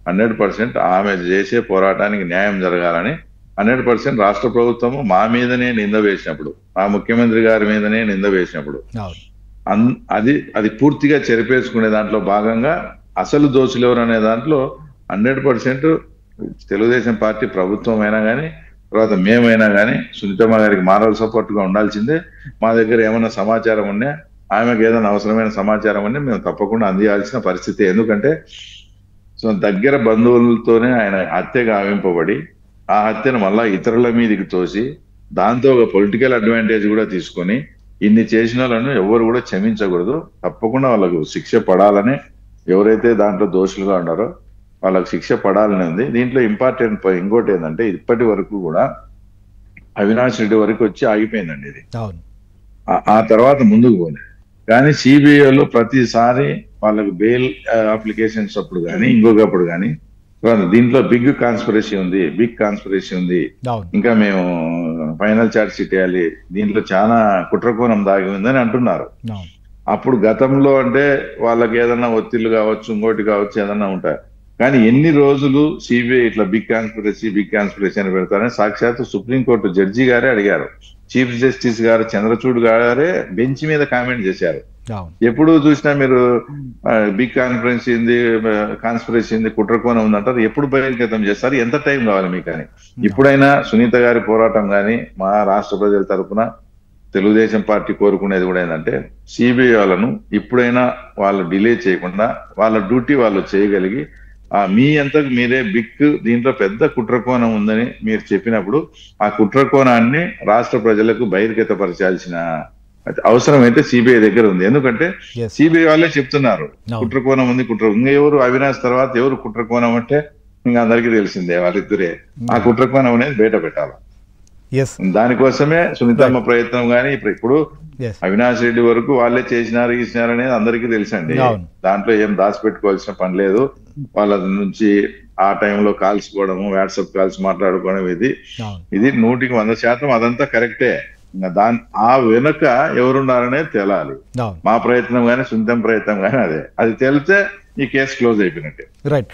100% ఆమె చేసే పోరాటానికి న్యాయం జరగాలని 100% రాష్ట్ర ప్రభుత్వము మా మీదనే నింద వేసినప్పుడు, మా ముఖ్యమంత్రి గారి మీదనే నింద వేసినప్పుడు అది పూర్తిగా చెరిపేసుకునే దాంట్లో భాగంగా అసలు దోషులు ఎవరు అనే దాంట్లో 100% తెలుగుదేశం పార్టీ ప్రభుత్వం అయినా కానీ, తర్వాత మేమైనా కానీ సునీతమ్మ గారికి మారల్ సపోర్ట్ గా ఉండాల్సిందే. మా దగ్గర ఏమైనా సమాచారం ఉన్నా, ఆమెకు ఏదైనా అవసరమైన సమాచారం ఉన్నా మేము తప్పకుండా అందియాల్సిన పరిస్థితి. ఎందుకంటే దగ్గర బంధువులతోనే ఆయన హత్య గావింపబడి, ఆ హత్యను మళ్ళా ఇతరుల మీదకి తోసి, దాంతో ఒక పొలిటికల్ అడ్వాంటేజ్ కూడా తీసుకొని ఇన్ని చేసిన వాళ్ళను ఎవరు కూడా క్షమించకూడదు. తప్పకుండా వాళ్ళకు శిక్ష పడాలని, ఎవరైతే దాంట్లో దోషులుగా ఉన్నారో వాళ్ళకి శిక్ష పడాలని ఉంది. దీంట్లో ఇంపార్టెంట్ ఇంకోటి ఏంటంటే, ఇప్పటి వరకు కూడా అవినాష్ రెడ్డి వరకు వచ్చి ఆగిపోయిందండి ఇది. ఆ తర్వాత ముందుకు పోలేదు. కానీ సిబిఐలో ప్రతిసారి వాళ్ళకు బెయిల్ అప్లికేషన్స్ అప్పుడు కానీ, ఇంకొకప్పుడు కానీ దీంట్లో బిగ్ కాన్స్పిరసీ ఉంది, ఇంకా మేము ఫైనల్ చార్జ్ షీట్ వేయాలి, దీంట్లో చాలా కుట్రకోణం దాగి ఉందని అంటున్నారు. అప్పుడు గతంలో అంటే వాళ్ళకి ఏదన్నా ఒత్తిళ్లు కావచ్చు, ఇంకోటి కావచ్చు, ఏదన్నా ఉంటాయి. కానీ ఎన్ని రోజులు సిబిఐ ఇట్లా బిగ్ కాన్స్పిరసీ అని పెడతారని సాక్షాత్తు సుప్రీంకోర్టు జడ్జి గారే అడిగారు. చీఫ్ జస్టిస్ గారు చంద్రచూడ్ గారే బెంచ్ మీద కామెంట్ చేశారు. ఎప్పుడు చూసినా మీరు బిగ్ కాన్స్పిరసీ ఉంది, కుట్రకోణం ఉందంటారు, ఎప్పుడు బహిర్గతం చేస్తారు, ఎంత టైం కావాలి మీకు అని. ఇప్పుడైనా సునీత గారి పోరాటం కానీ, మా రాష్ట్ర ప్రజల తరఫున తెలుగుదేశం పార్టీ కోరుకునేది కూడా ఏంటంటే, సిబిఐ వాళ్ళను ఇప్పుడైనా వాళ్ళు డిలే చేయకుండా వాళ్ళ డ్యూటీ వాళ్ళు చేయగలిగి, మీ అంతకు మీరే దీంట్లో పెద్ద కుట్రకోణం ఉందని మీరు చెప్పినప్పుడు ఆ కుట్రకోణాన్ని రాష్ట్ర ప్రజలకు బహిర్గతపరచాల్సిన అవసరం అయితే సిబిఐ దగ్గర ఉంది. ఎందుకంటే సిబిఐ వాళ్ళే చెప్తున్నారు కుట్రకోణం ఉంది, ఇంకా ఎవరు అవినాష్ తర్వాత ఎవరు కుట్రకోణం అంటే ఇంకా అందరికీ తెలిసిందే, వాళ్ళిద్దరే. ఆ కుట్రకోణం అనేది బయట పెట్టాలి. దానికోసమే సునీతమ్మ ప్రయత్నం. కానీ ఇప్పుడు అవినాష్ రెడ్డి వరకు వాళ్ళే చేసినారు అనేది అందరికీ తెలుసండి. దాంట్లో ఏం దాచిపెట్టుకోవాల్సిన పని లేదు. వాళ్ళ నుంచి ఆ టైంలో కాల్స్ పోవడము, వాట్సాప్ కాల్స్ మాట్లాడుకోవడం, ఇది 100% అదంతా కరెక్టే. ఆ వెనుక ఎవరున్నారనేది తేలాలి. మా ప్రయత్నం కానీ, సునీతమ్మ ప్రయత్నం కానీ అది తేలితే ఈ కేసు క్లోజ్ అయిపోయినట్టే. రైట్.